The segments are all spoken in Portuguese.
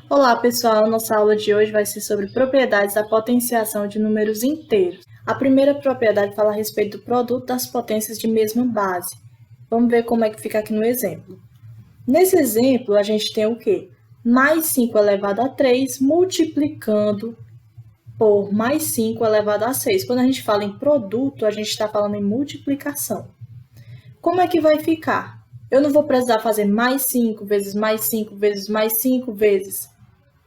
Olá, pessoal! Nossa aula de hoje vai ser sobre propriedades da potenciação de números inteiros. A primeira propriedade fala a respeito do produto das potências de mesma base. Vamos ver como é que fica aqui no exemplo. Nesse exemplo, a gente tem o quê? Mais 5 elevado a 3 multiplicando por mais 5 elevado a 6. Quando a gente fala em produto, a gente está falando em multiplicação. Como é que vai ficar? Eu não vou precisar fazer mais 5 vezes mais 5 vezes mais 5 vezes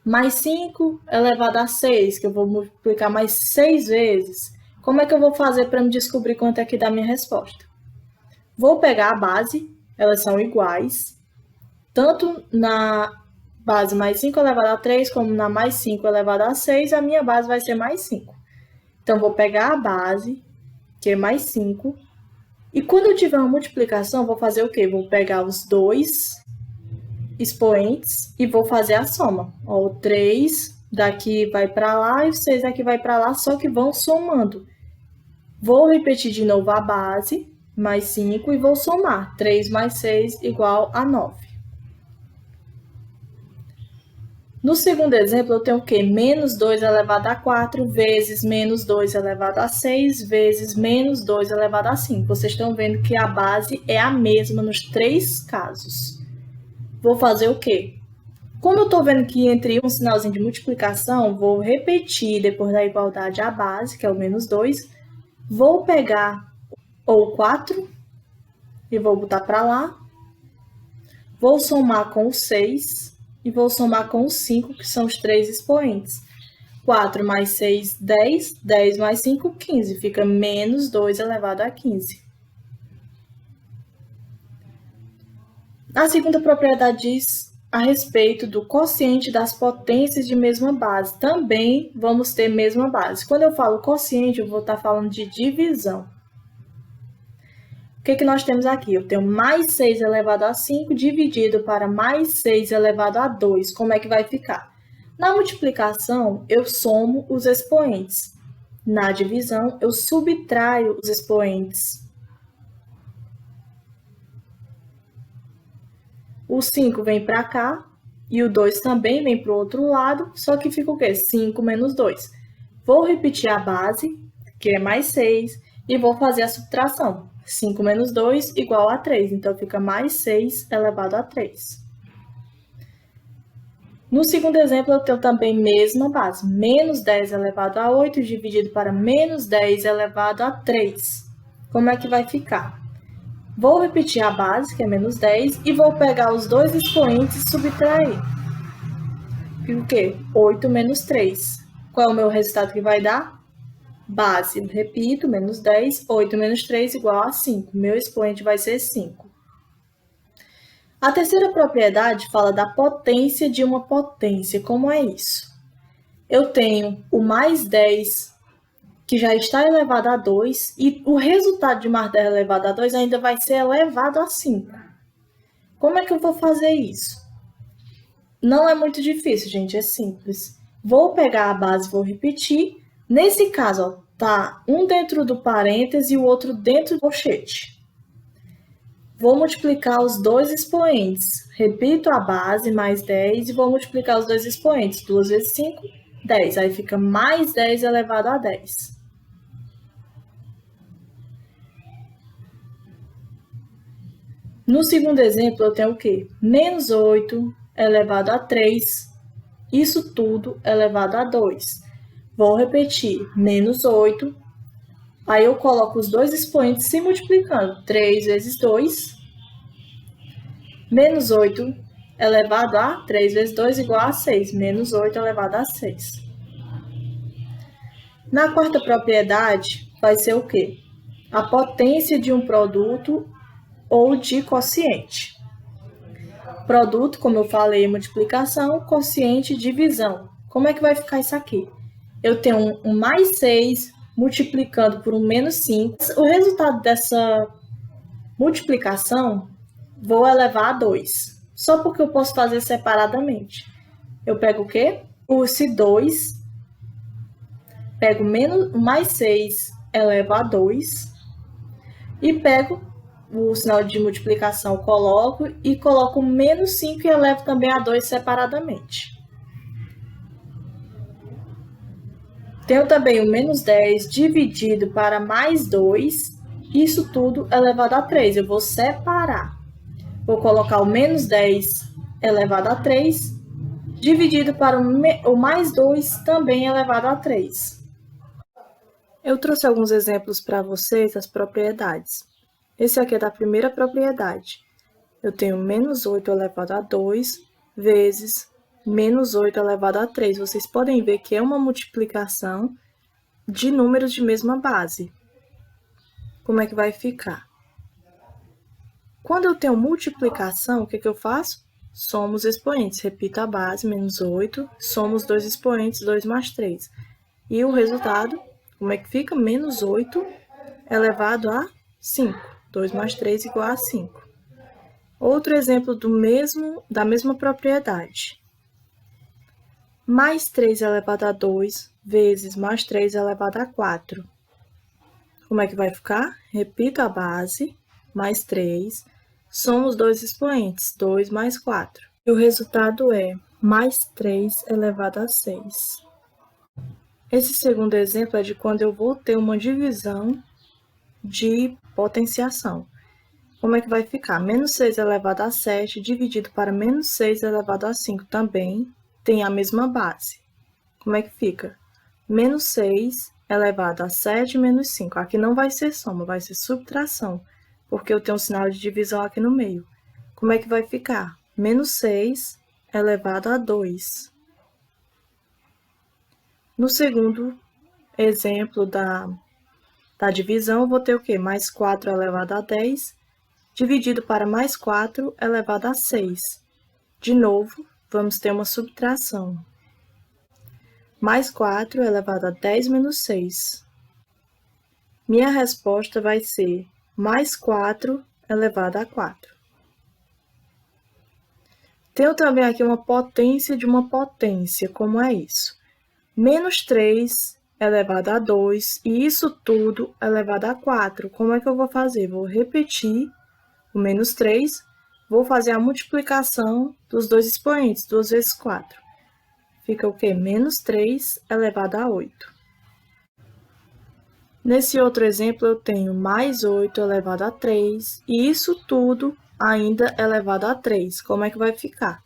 mais 5 elevado a 6, que eu vou multiplicar mais 6 vezes. Como é que eu vou fazer para me descobrir quanto é que dá a minha resposta? Vou pegar a base, elas são iguais, tanto na base mais 5 elevado a 3, como na mais 5 elevado a 6, a minha base vai ser mais 5. Então, vou pegar a base, que é mais 5, e quando eu tiver uma multiplicação, vou fazer o quê? Vou pegar os dois expoentes e vou fazer a soma. Ó, o 3 daqui vai para lá e o 6 daqui vai para lá, só que vão somando. Vou repetir de novo a base, mais 5, e vou somar. 3 mais 6 igual a 9. No segundo exemplo, eu tenho o quê? Menos 2 elevado a 4 vezes menos 2 elevado a 6 vezes menos 2 elevado a 5. Vocês estão vendo que a base é a mesma nos três casos. Vou fazer o quê? Como eu estou vendo que entre um sinalzinho de multiplicação, vou repetir depois da igualdade a base, que é o menos 2. Vou pegar o 4 e vou botar para lá. Vou somar com o 6 e vou somar com o 5, que são os três expoentes. 4 mais 6, 10. 10 mais 5, 15. Fica menos 2 elevado a 15. A segunda propriedade diz a respeito do quociente das potências de mesma base. Também vamos ter mesma base. Quando eu falo quociente, eu vou estar falando de divisão. O que nós temos aqui? Eu tenho mais 6 elevado a 5 dividido para mais 6 elevado a 2. Como é que vai ficar? Na multiplicação, eu somo os expoentes. Na divisão, eu subtraio os expoentes. O 5 vem para cá e o 2 também vem para o outro lado, só que fica o quê? 5 menos 2. Vou repetir a base, que é mais 6, e vou fazer a subtração. 5 menos 2 igual a 3, então fica mais 6 elevado a 3. No segundo exemplo, eu tenho também mesma base, menos 10 elevado a 8 dividido para menos 10 elevado a 3. Como é que vai ficar? Vou repetir a base, que é menos 10, e vou pegar os dois expoentes e subtrair. Fica o quê? 8 menos 3. Qual é o meu resultado que vai dar? Base, repito, menos 10, 8 menos 3 igual a 5. Meu expoente vai ser 5. A terceira propriedade fala da potência de uma potência. Como é isso? Eu tenho o mais 10, que já está elevado a 2, e o resultado de mais 10 elevado a 2 ainda vai ser elevado a 5. Como é que eu vou fazer isso? Não é muito difícil, gente, é simples. Vou pegar a base e vou repetir. Nesse caso, ó, tá um dentro do parêntese e o outro dentro do colchete. Vou multiplicar os dois expoentes. Repito a base, mais 10, e vou multiplicar os dois expoentes. 2 vezes 5, 10. Aí fica mais 10 elevado a 10. No segundo exemplo, eu tenho o quê? Menos 8 elevado a 3. Isso tudo elevado a 2. Vou repetir. Menos 8. Aí eu coloco os dois expoentes se multiplicando. 3 vezes 2. Menos 8 elevado a 3 vezes 2 igual a 6. Menos 8 elevado a 6. Na quarta propriedade, vai ser o quê? A potência de um produto ou de quociente. Produto, como eu falei, multiplicação, quociente, divisão. Como é que vai ficar isso aqui? Eu tenho um mais 6 multiplicando por um menos 5. O resultado dessa multiplicação, vou elevar a 2. Só porque eu posso fazer separadamente. Eu pego o quê? Esse 2, pego menos, mais 6 elevo a 2 e pego o sinal de multiplicação, coloco menos 5 e elevo também a 2 separadamente. Tenho também o menos 10 dividido para mais 2. Isso tudo elevado a 3. Eu vou separar. Vou colocar o menos 10 elevado a 3, dividido para o mais 2, também elevado a 3. Eu trouxe alguns exemplos para vocês das propriedades. Esse aqui é da primeira propriedade. Eu tenho menos 8 elevado a 2 vezes menos 8 elevado a 3. Vocês podem ver que é uma multiplicação de números de mesma base. Como é que vai ficar? Quando eu tenho multiplicação, o que eu faço? Somo os expoentes. Repito a base, menos 8, somo os dois expoentes, 2 mais 3. E o resultado, como é que fica? Menos 8 elevado a 5. 2 mais 3 igual a 5. Outro exemplo da mesma propriedade. Mais 3 elevado a 2 vezes mais 3 elevado a 4. Como é que vai ficar? Repito a base, mais 3, somo os dois expoentes, 2 mais 4. E o resultado é mais 3 elevado a 6. Esse segundo exemplo é de quando eu vou ter uma divisão de potenciação. Como é que vai ficar? Menos 6 elevado a 7 dividido para menos 6 elevado a 5 também tem a mesma base. Como é que fica? Menos 6 elevado a 7 menos 5. Aqui não vai ser soma, vai ser subtração, porque eu tenho um sinal de divisão aqui no meio. Como é que vai ficar? Menos 6 elevado a 2. No segundo exemplo da divisão, eu vou ter o quê? Mais 4 elevado a 10, dividido para mais 4 elevado a 6. De novo, vamos ter uma subtração. Mais 4 elevado a 10 menos 6. Minha resposta vai ser mais 4 elevado a 4. Tenho também aqui uma potência de uma potência. Como é isso? Menos 3 elevado a 2, e isso tudo elevado a 4. Como é que eu vou fazer? Vou repetir o menos 3, vou fazer a multiplicação dos dois expoentes, 2 vezes 4. Fica o quê? Menos 3 elevado a 8. Nesse outro exemplo, eu tenho mais 8 elevado a 3, e isso tudo ainda elevado a 3. Como é que vai ficar?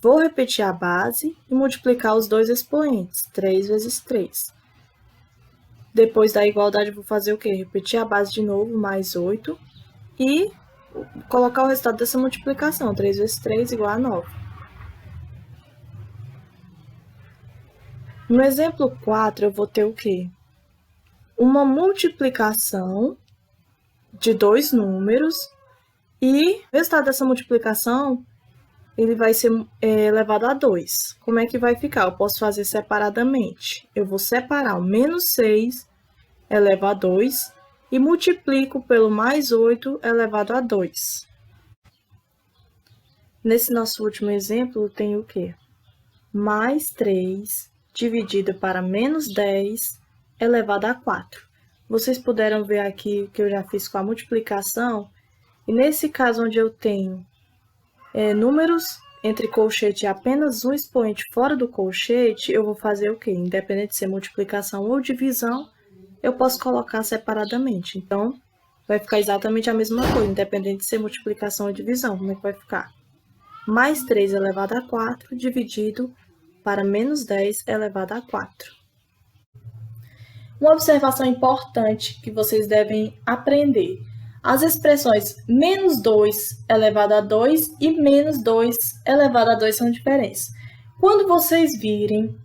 Vou repetir a base e multiplicar os dois expoentes, 3 vezes 3. Depois da igualdade, vou fazer o quê? Repetir a base de novo, mais 8, e colocar o resultado dessa multiplicação, 3 vezes 3 igual a 9. No exemplo 4, eu vou ter o quê? Uma multiplicação de dois números, e o resultado dessa multiplicação ele vai ser elevado a 2. Como é que vai ficar? Eu posso fazer separadamente. Eu vou separar o menos 6 elevado a 2 e multiplico pelo mais 8 elevado a 2. Nesse nosso último exemplo, eu tenho o quê? Mais 3 dividido para menos 10 elevado a 4. Vocês puderam ver aqui que eu já fiz com a multiplicação, e nesse caso onde eu tenho números entre colchete e apenas um expoente fora do colchete, eu vou fazer o quê? Independente de ser multiplicação ou divisão, eu posso colocar separadamente. Então, vai ficar exatamente a mesma coisa, independente de ser multiplicação ou divisão. Como é que vai ficar? Mais 3 elevado a 4 dividido para menos 10 elevado a 4. Uma observação importante que vocês devem aprender. As expressões menos 2 elevado a 2 e menos 2 elevado a 2 são diferentes. Quando vocês virem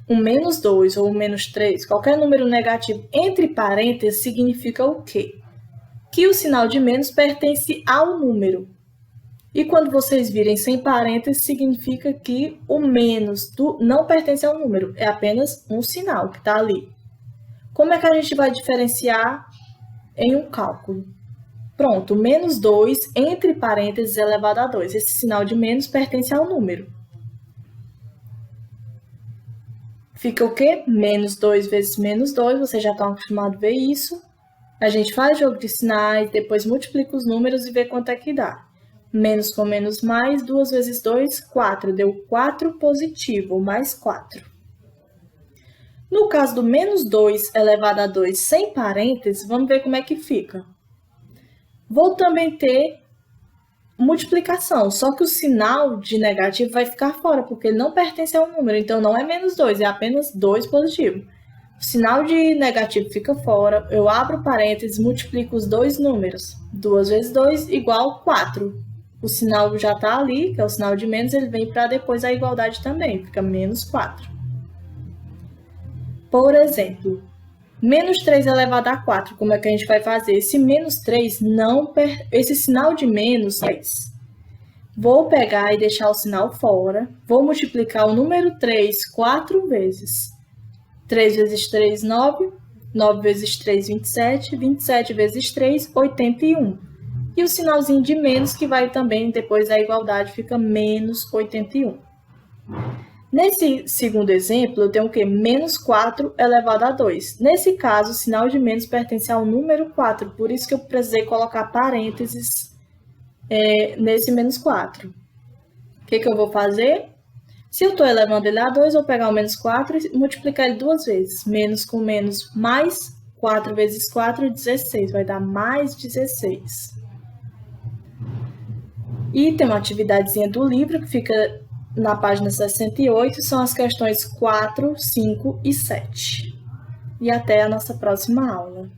um menos 2 ou um menos 3, qualquer número negativo entre parênteses, significa o quê? Que o sinal de menos pertence ao número. E quando vocês virem sem parênteses, significa que o menos não pertence ao número, é apenas um sinal que está ali. Como é que a gente vai diferenciar em um cálculo? Pronto, menos 2 entre parênteses elevado a 2. Esse sinal de menos pertence ao número. Fica o quê? Menos 2 vezes menos 2, vocês já estão acostumados a ver isso. A gente faz jogo de sinais, depois multiplica os números e vê quanto é que dá. Menos com menos mais, 2 vezes 2, 4. Deu 4 positivo, mais 4. No caso do menos 2 elevado a 2 sem parênteses, vamos ver como é que fica. Vou também ter multiplicação, só que o sinal de negativo vai ficar fora, porque ele não pertence ao número, então não é menos 2, é apenas 2 positivo. O sinal de negativo fica fora, eu abro parênteses, multiplico os dois números. 2 vezes 2 igual 4. O sinal já está ali, que é o sinal de menos, ele vem para depois a igualdade também, fica menos 4. Por exemplo, menos 3 elevado a 4, como é que a gente vai fazer? Esse menos 3, esse sinal de menos é 3. Vou pegar e deixar o sinal fora, vou multiplicar o número 3 4 vezes. 3 vezes 3, 9. 9 vezes 3, 27. 27 vezes 3, 81. E o sinalzinho de menos, que vai também depois da igualdade, fica menos 81. Nesse segundo exemplo, eu tenho o quê? Menos 4 elevado a 2. Nesse caso, o sinal de menos pertence ao número 4, por isso que eu precisei colocar parênteses nesse menos 4. O que eu vou fazer? Se eu estou elevando ele a 2, eu vou pegar o menos 4 e multiplicar ele duas vezes. Menos com menos mais, 4 vezes 4, 16. Vai dar mais 16. E tem uma atividadezinha do livro que fica na página 68, são as questões 4, 5 e 7. E até a nossa próxima aula.